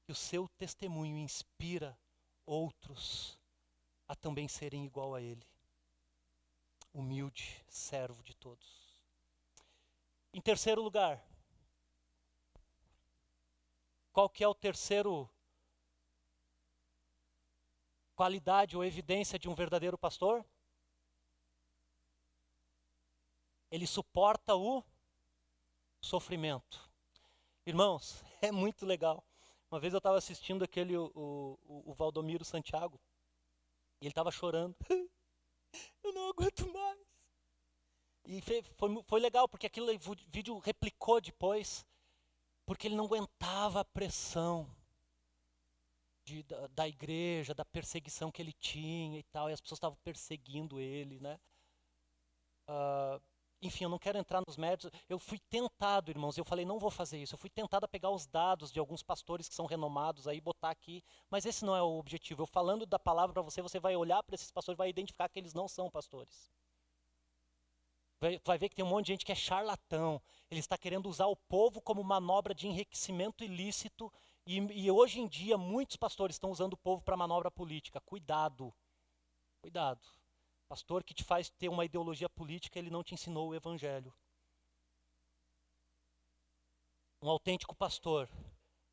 que o seu testemunho inspira outros a também serem igual a ele. Humilde, servo de todos. Em terceiro lugar, qual que é o terceiro qualidade ou evidência de um verdadeiro pastor? Ele suporta o sofrimento. Irmãos, é muito legal. Uma vez eu estava assistindo o Valdomiro Santiago. E ele estava chorando. Eu não aguento mais. E foi legal, porque aquele vídeo replicou depois, porque ele não aguentava a pressão da igreja, da perseguição que ele tinha e tal, e as pessoas estavam perseguindo ele, né? Enfim, eu não quero entrar nos méritos. Eu fui tentado, irmãos, eu falei, não vou fazer isso. Eu fui tentado a pegar os dados de alguns pastores que são renomados aí, botar aqui, mas esse não é o objetivo. Eu falando da palavra para você, você vai olhar para esses pastores e vai identificar que eles não são pastores. Vai ver que tem um monte de gente que é charlatão. Ele está querendo usar o povo como manobra de enriquecimento ilícito. E hoje em dia, muitos pastores estão usando o povo para manobra política. Cuidado. Cuidado. Pastor que te faz ter uma ideologia política, ele não te ensinou o evangelho. Um autêntico pastor,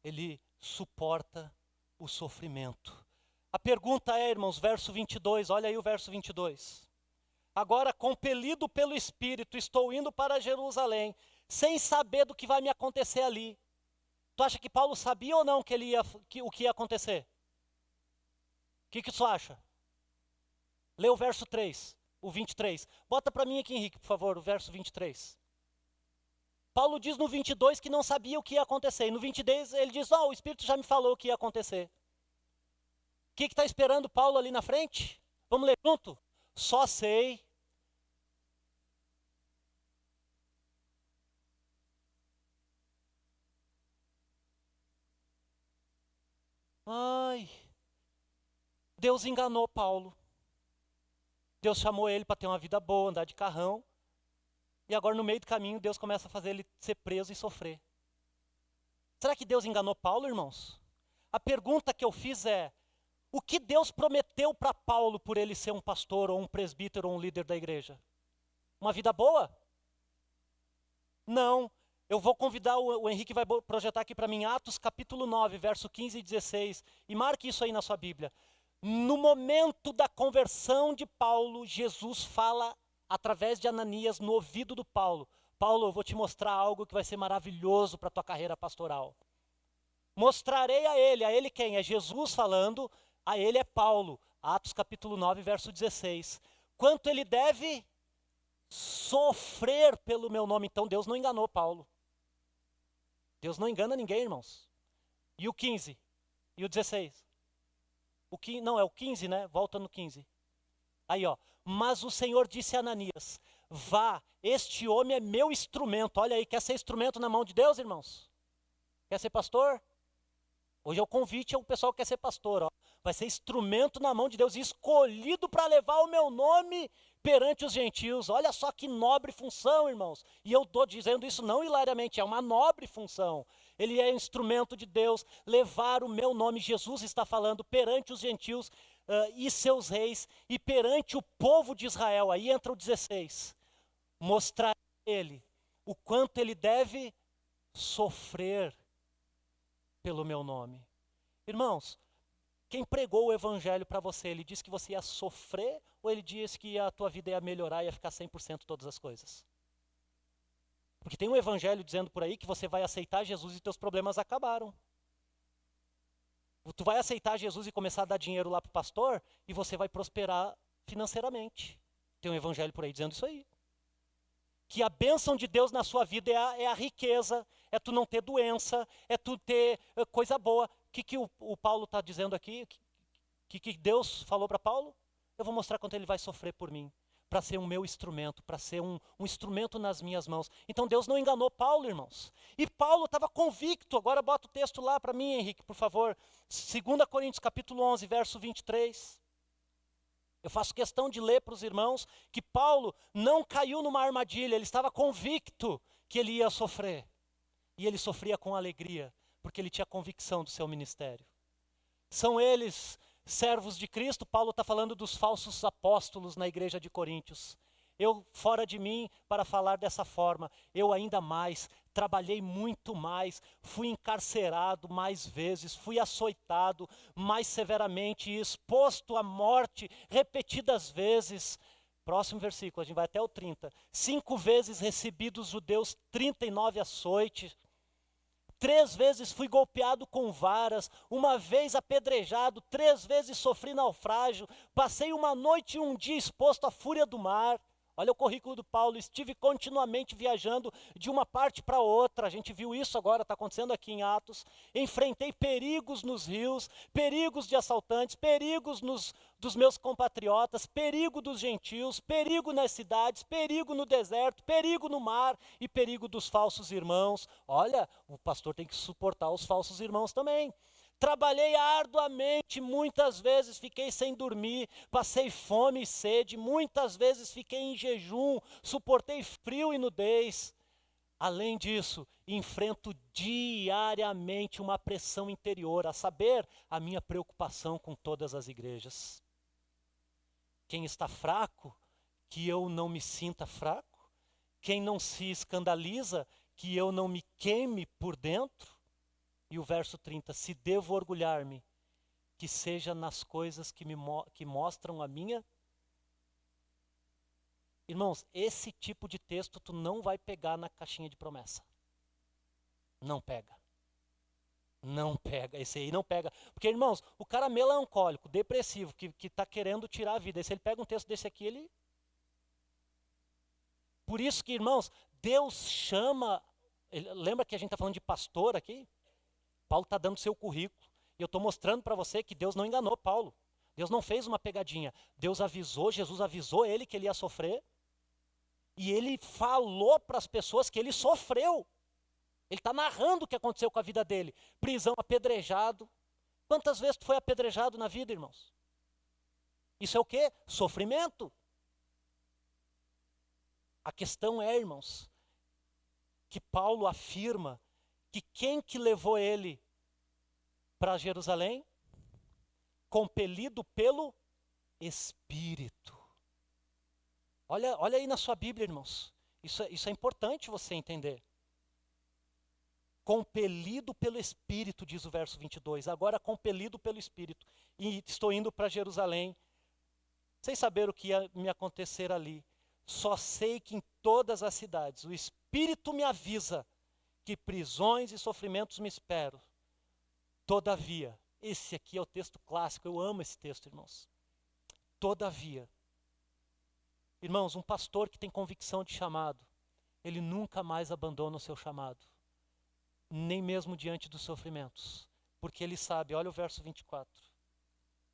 ele suporta o sofrimento. A pergunta é, irmãos, verso 22, olha aí o verso 22. Agora, compelido pelo Espírito, estou indo para Jerusalém, sem saber do que vai me acontecer ali. Tu acha que Paulo sabia ou não o que ia acontecer? O que tu acha? Lê o verso 3, o 23. Bota para mim aqui, Henrique, por favor, o verso 23. Paulo diz no 22 que não sabia o que ia acontecer. E no 23 ele diz, o Espírito já me falou o que ia acontecer. O que está esperando Paulo ali na frente? Vamos ler junto? Só sei Deus enganou Paulo. Deus chamou ele para ter uma vida boa, andar de carrão. E agora no meio do caminho Deus começa a fazer ele ser preso e sofrer. Será que Deus enganou Paulo, irmãos? A pergunta que eu fiz é, o que Deus prometeu para Paulo por ele ser um pastor ou um presbítero ou um líder da igreja? Uma vida boa? Não. Eu vou convidar o Henrique, vai projetar aqui para mim Atos capítulo 9, verso 15 e 16. E marque isso aí na sua Bíblia. No momento da conversão de Paulo, Jesus fala através de Ananias no ouvido do Paulo. Paulo, eu vou te mostrar algo que vai ser maravilhoso para a tua carreira pastoral. Mostrarei a ele quem? É Jesus falando, a ele é Paulo. Atos capítulo 9, verso 16. Quanto ele deve sofrer pelo meu nome. Então Deus não enganou Paulo. Deus não engana ninguém, irmãos. E o 15? E o 16? Não, é o 15, né? Volta no 15. Aí, mas o Senhor disse a Ananias, vá, este homem é meu instrumento. Olha aí, quer ser instrumento na mão de Deus, irmãos? Quer ser pastor? Hoje é o convite ao pessoal que quer ser pastor. Vai ser instrumento na mão de Deus, escolhido para levar o meu nome perante os gentios. Olha só que nobre função, irmãos. E eu estou dizendo isso não hilariamente, é uma nobre função. Ele é instrumento de Deus, levar o meu nome, Jesus está falando, perante os gentios e seus reis, e perante o povo de Israel. Aí entra o 16. Mostrar a ele o quanto ele deve sofrer pelo meu nome. Irmãos, quem pregou o evangelho para você, ele disse que você ia sofrer ou ele disse que a tua vida ia melhorar e ia ficar 100% todas as coisas? Porque tem um evangelho dizendo por aí que você vai aceitar Jesus e teus problemas acabaram. Tu vai aceitar Jesus e começar a dar dinheiro lá para o pastor e você vai prosperar financeiramente. Tem um evangelho por aí dizendo isso aí. Que a bênção de Deus na sua vida é a riqueza, é tu não ter doença, é tu ter coisa boa. O que o Paulo está dizendo aqui? Que Deus falou para Paulo? Eu vou mostrar quanto ele vai sofrer por mim, para ser um meu instrumento, para ser um instrumento nas minhas mãos. Então Deus não enganou Paulo, irmãos. E Paulo estava convicto. Agora bota o texto lá para mim, Henrique, por favor. 2 Coríntios capítulo 11, verso 23. Eu faço questão de ler para os irmãos que Paulo não caiu numa armadilha, ele estava convicto que ele ia sofrer. E ele sofria com alegria, porque ele tinha convicção do seu ministério. São eles servos de Cristo. Paulo está falando dos falsos apóstolos na igreja de Coríntios. Eu, fora de mim, para falar dessa forma, eu ainda mais, trabalhei muito mais, fui encarcerado mais vezes, fui açoitado mais severamente e exposto à morte repetidas vezes. Próximo versículo, a gente vai até o 30. 5 vezes recebi dos judeus 39 açoites. 3 vezes fui golpeado com varas, uma vez apedrejado, 3 vezes sofri naufrágio, passei uma noite e um dia exposto à fúria do mar. Olha o currículo do Paulo, estive continuamente viajando de uma parte para outra, a gente viu isso agora, está acontecendo aqui em Atos. Enfrentei perigos nos rios, perigos de assaltantes, perigos dos meus compatriotas, perigo dos gentios, perigo nas cidades, perigo no deserto, perigo no mar e perigo dos falsos irmãos. Olha, o pastor tem que suportar os falsos irmãos também. Trabalhei arduamente, muitas vezes fiquei sem dormir, passei fome e sede, muitas vezes fiquei em jejum, suportei frio e nudez. Além disso, enfrento diariamente uma pressão interior, a saber, a minha preocupação com todas as igrejas. Quem está fraco, que eu não me sinta fraco. Quem não se escandaliza, que eu não me queime por dentro. E o verso 30, se devo orgulhar-me, que seja nas coisas que mostram a minha. Irmãos, esse tipo de texto tu não vai pegar na caixinha de promessa. Não pega. Não pega, esse aí não pega. Porque, irmãos, o cara melancólico, depressivo, que está querendo tirar a vida, se ele pega um texto desse aqui, ele... Por isso que, irmãos, Deus chama... Lembra que a gente está falando de pastor aqui? Paulo está dando seu currículo. E eu estou mostrando para você que Deus não enganou Paulo. Deus não fez uma pegadinha. Deus avisou, Jesus avisou ele que ele ia sofrer. E ele falou para as pessoas que ele sofreu. Ele está narrando o que aconteceu com a vida dele. Prisão, apedrejado. Quantas vezes tu foi apedrejado na vida, irmãos? Isso é o quê? Sofrimento. A questão é, irmãos, que Paulo afirma que quem que levou ele para Jerusalém? Compelido pelo Espírito. Olha aí na sua Bíblia, irmãos. Isso é importante você entender. Compelido pelo Espírito, diz o verso 22. Agora compelido pelo Espírito. E estou indo para Jerusalém, sem saber o que ia me acontecer ali. Só sei que em todas as cidades o Espírito me avisa que prisões e sofrimentos me esperam. Todavia, esse aqui é o texto clássico, eu amo esse texto, irmãos. Todavia, irmãos, um pastor que tem convicção de chamado, ele nunca mais abandona o seu chamado, nem mesmo diante dos sofrimentos, porque ele sabe, olha o verso 24.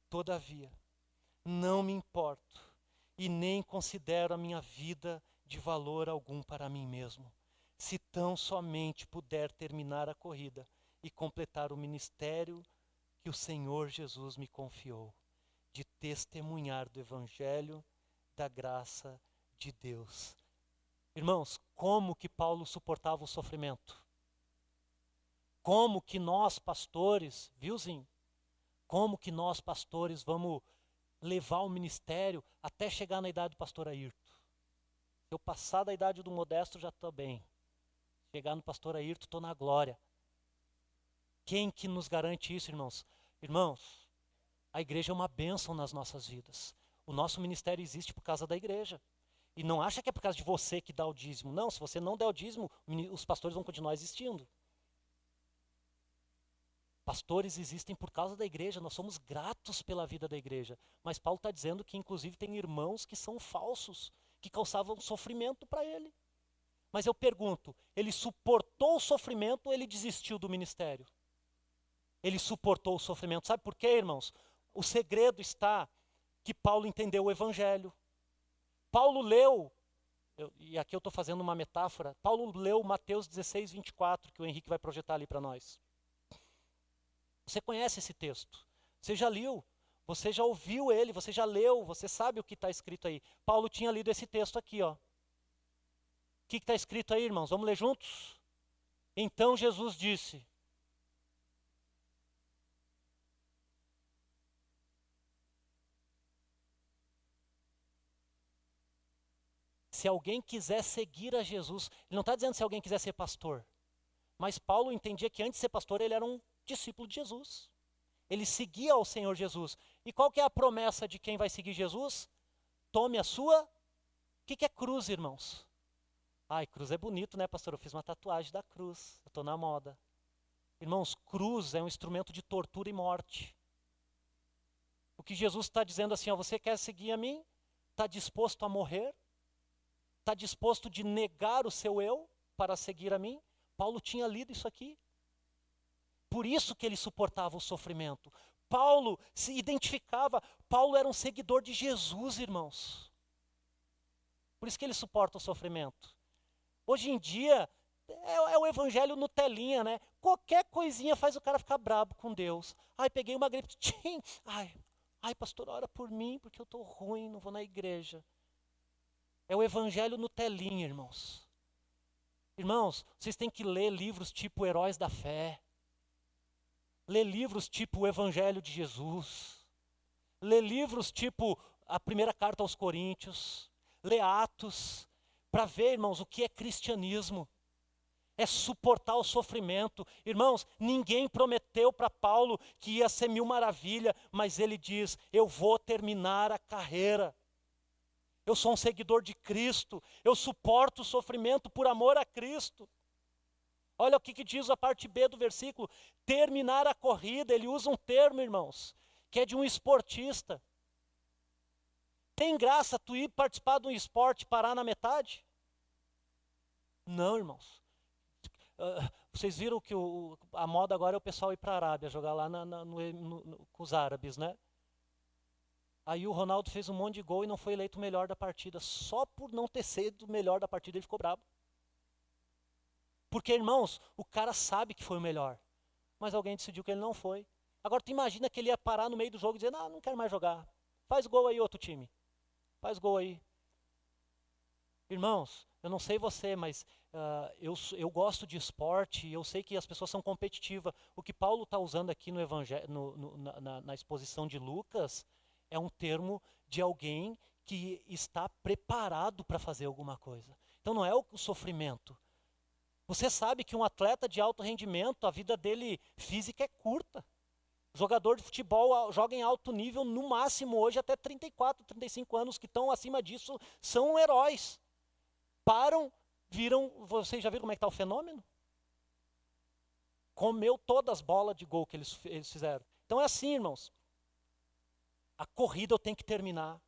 Todavia, não me importo e nem considero a minha vida de valor algum para mim mesmo, se tão somente puder terminar a corrida e completar o ministério que o Senhor Jesus me confiou, de testemunhar do Evangelho da graça de Deus. Irmãos, como que Paulo suportava o sofrimento? Como que nós pastores, viuzinho? Como que nós pastores vamos levar o ministério até chegar na idade do pastor Ayrton? Se eu passar da idade do Modesto, já estou bem. Chegar no pastor Ayrton, estou na glória. Quem que nos garante isso, irmãos? Irmãos, a igreja é uma bênção nas nossas vidas. O nosso ministério existe por causa da igreja. E não acha que é por causa de você que dá o dízimo. Não, se você não der o dízimo, os pastores vão continuar existindo. Pastores existem por causa da igreja, nós somos gratos pela vida da igreja. Mas Paulo está dizendo que inclusive tem irmãos que são falsos, que causavam sofrimento para ele. Mas eu pergunto, ele suportou o sofrimento ou ele desistiu do ministério? Ele suportou o sofrimento. Sabe por quê, irmãos? O segredo está que Paulo entendeu o Evangelho. Paulo leu, e aqui eu estou fazendo uma metáfora, Paulo leu Mateus 16, 24, que o Henrique vai projetar ali para nós. Você conhece esse texto, você já leu, você já ouviu ele, você já leu, você sabe o que está escrito aí. Paulo tinha lido esse texto aqui, ó. O que está escrito aí, irmãos? Vamos ler juntos? Então Jesus disse: se alguém quiser seguir a Jesus, ele não está dizendo se alguém quiser ser pastor, mas Paulo entendia que antes de ser pastor ele era um discípulo de Jesus. Ele seguia ao Senhor Jesus. E qual que é a promessa de quem vai seguir Jesus? Tome a sua... O que é cruz, irmãos? Ai, cruz é bonito, né, pastor? Eu fiz uma tatuagem da cruz, eu estou na moda. Irmãos, cruz é um instrumento de tortura e morte. O que Jesus está dizendo assim, ó, você quer seguir a mim? Está disposto a morrer? Está disposto de negar o seu eu para seguir a mim? Paulo tinha lido isso aqui. Por isso que ele suportava o sofrimento. Paulo se identificava, Paulo era um seguidor de Jesus, irmãos. Por isso que ele suporta o sofrimento. Hoje em dia, é o evangelho Nutelinha, né? Qualquer coisinha faz o cara ficar brabo com Deus. Ai, peguei uma gripe, tchim, ai, pastor, ora por mim, porque eu estou ruim, não vou na igreja. É o evangelho Nutelinha, irmãos. Irmãos, vocês têm que ler livros tipo Heróis da Fé. Ler livros tipo o Evangelho de Jesus. Ler livros tipo a primeira carta aos Coríntios. Ler Atos. Para ver, irmãos, o que é cristianismo. É suportar o sofrimento. Irmãos, ninguém prometeu para Paulo que ia ser mil maravilha, mas ele diz, eu vou terminar a carreira. Eu sou um seguidor de Cristo. Eu suporto o sofrimento por amor a Cristo. Olha o que diz a parte B do versículo. Terminar a corrida, ele usa um termo, irmãos, que é de um esportista. Tem graça tu ir participar de um esporte e parar na metade? Não, irmãos. Vocês viram que a moda agora é o pessoal ir para a Arábia, jogar lá com os árabes, né? Aí o Ronaldo fez um monte de gol e não foi eleito o melhor da partida. Só por não ter sido o melhor da partida ele ficou bravo. Porque, irmãos, o cara sabe que foi o melhor, mas alguém decidiu que ele não foi. Agora, tu imagina que ele ia parar no meio do jogo e dizer, não quero mais jogar. Faz gol aí, outro time. Faz gol aí. Irmãos, eu não sei você, mas eu gosto de esporte, eu sei que as pessoas são competitivas. O que Paulo está usando aqui no evangelho, na exposição de Lucas, é um termo de alguém que está preparado para fazer alguma coisa. Então não é o sofrimento. Você sabe que um atleta de alto rendimento, a vida dele física é curta. Jogador de futebol joga em alto nível, no máximo hoje até 34, 35 anos, que estão acima disso, são heróis. Param, viram, vocês já viram como é que está o fenômeno? Comeu todas as bolas de gol que eles fizeram. Então é assim, irmãos. A corrida eu tenho que terminar.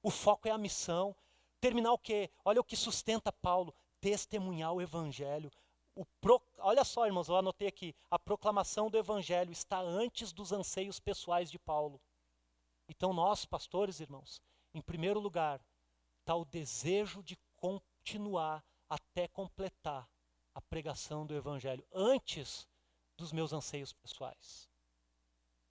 O foco é a missão. Terminar o quê? Olha o que sustenta Paulo. Testemunhar o evangelho. Olha só, irmãos, eu anotei aqui. A proclamação do evangelho está antes dos anseios pessoais de Paulo. Então nós, pastores, irmãos, em primeiro lugar, está o desejo de continuar até completar a pregação do evangelho, antes dos meus anseios pessoais.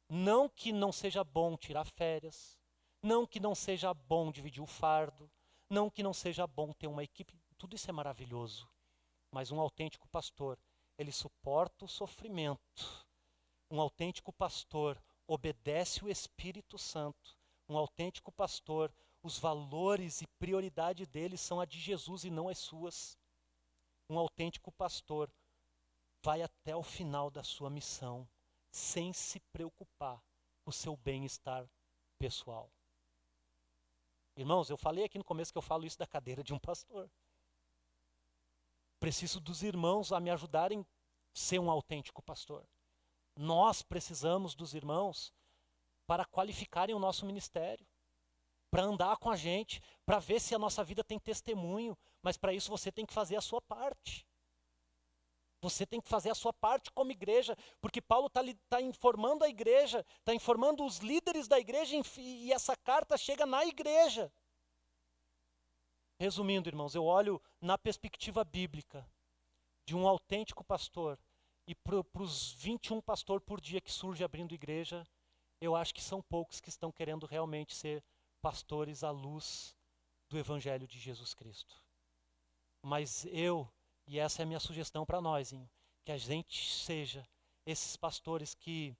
Não que não seja bom tirar férias, não que não seja bom dividir o fardo, não que não seja bom ter uma equipe, tudo isso é maravilhoso. Mas um autêntico pastor, ele suporta o sofrimento. Um autêntico pastor obedece o Espírito Santo. Um autêntico pastor, os valores e prioridade dele são a de Jesus e não as suas. Um autêntico pastor vai até o final da sua missão, sem se preocupar com o seu bem-estar pessoal. Irmãos, eu falei aqui no começo que eu falo isso da cadeira de um pastor. Preciso dos irmãos a me ajudarem a ser um autêntico pastor. Nós precisamos dos irmãos para qualificarem o nosso ministério, para andar com a gente, para ver se a nossa vida tem testemunho, mas para isso você tem que fazer a sua parte. Você tem que fazer a sua parte como igreja, porque Paulo está informando a igreja, está informando os líderes da igreja e essa carta chega na igreja. Resumindo, irmãos, eu olho na perspectiva bíblica de um autêntico pastor e para os 21 pastores por dia que surge abrindo igreja, eu acho que são poucos que estão querendo realmente ser pastores à luz do Evangelho de Jesus Cristo. Mas e essa é a minha sugestão para nós, que a gente seja esses pastores que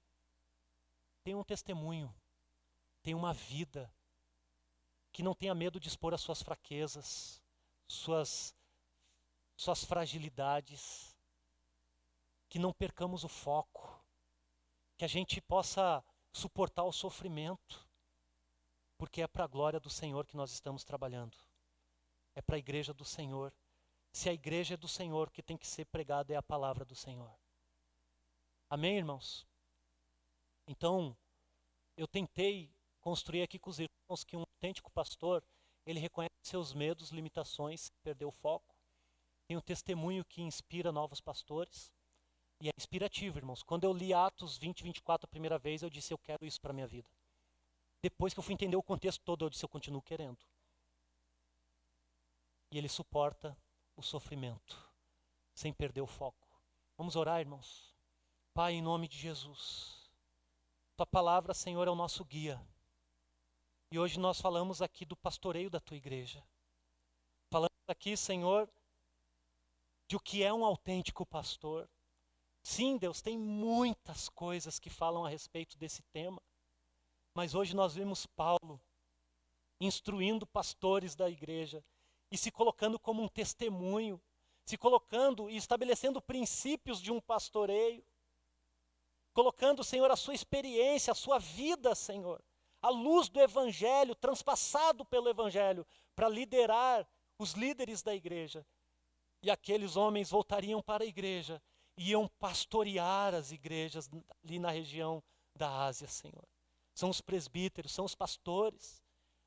têm um testemunho, têm uma vida, que não tenha medo de expor as suas fraquezas, suas fragilidades, que não percamos o foco, que a gente possa suportar o sofrimento, porque é para a glória do Senhor que nós estamos trabalhando. É para a igreja do Senhor. Se a igreja é do Senhor, o que tem que ser pregado é a palavra do Senhor. Amém, irmãos? Então, eu tentei construir aqui com os irmãos que um autêntico pastor, ele reconhece seus medos, limitações, perdeu o foco. Tem um testemunho que inspira novos pastores. E é inspirativo, irmãos. Quando eu li Atos 20, 24 a primeira vez, eu disse, eu quero isso para a minha vida. Depois que eu fui entender o contexto todo, eu disse, eu continuo querendo. E ele suporta o sofrimento, sem perder o foco. Vamos orar, irmãos. Pai, em nome de Jesus. Tua palavra, Senhor, é o nosso guia. E hoje nós falamos aqui do pastoreio da tua igreja. Falamos aqui, Senhor, de o que é um autêntico pastor. Sim, Deus, tem muitas coisas que falam a respeito desse tema. Mas hoje nós vimos Paulo instruindo pastores da igreja e se colocando como um testemunho, se colocando e estabelecendo princípios de um pastoreio, colocando, Senhor, a sua experiência, a sua vida, Senhor, a luz do Evangelho, transpassado pelo Evangelho, para liderar os líderes da igreja. E aqueles homens voltariam para a igreja, iam pastorear as igrejas ali na região da Ásia, Senhor. São os presbíteros, são os pastores.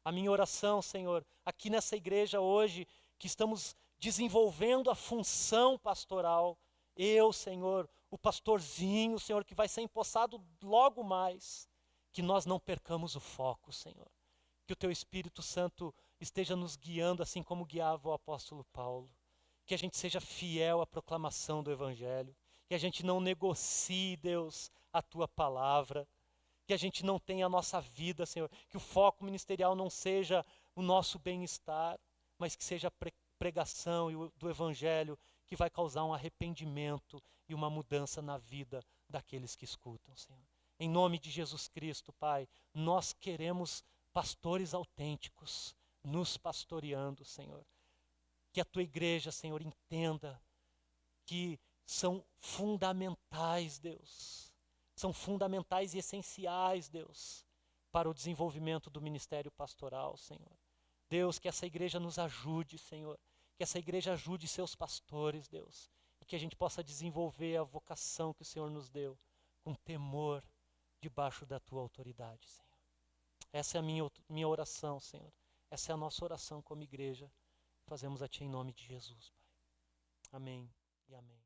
A minha oração, Senhor, aqui nessa igreja hoje, que estamos desenvolvendo a função pastoral, eu, Senhor, o pastorzinho, Senhor, que vai ser empossado logo mais, que nós não percamos o foco, Senhor. Que o Teu Espírito Santo esteja nos guiando, assim como guiava o apóstolo Paulo. Que a gente seja fiel à proclamação do Evangelho. Que a gente não negocie, Deus, a Tua palavra. Que a gente não tenha a nossa vida, Senhor. Que o foco ministerial não seja o nosso bem-estar, mas que seja a pregação do Evangelho que vai causar um arrependimento e uma mudança na vida daqueles que escutam, Senhor. Em nome de Jesus Cristo, Pai, nós queremos pastores autênticos nos pastoreando, Senhor. Que a Tua igreja, Senhor, entenda que são fundamentais, Deus. São fundamentais e essenciais, Deus, para o desenvolvimento do ministério pastoral, Senhor. Deus, que essa igreja nos ajude, Senhor. Que essa igreja ajude seus pastores, Deus. E que a gente possa desenvolver a vocação que o Senhor nos deu, com temor, debaixo da Tua autoridade, Senhor. Essa é a minha oração, Senhor. Essa é a nossa oração como igreja. Fazemos a Ti em nome de Jesus, Pai. Amém e amém.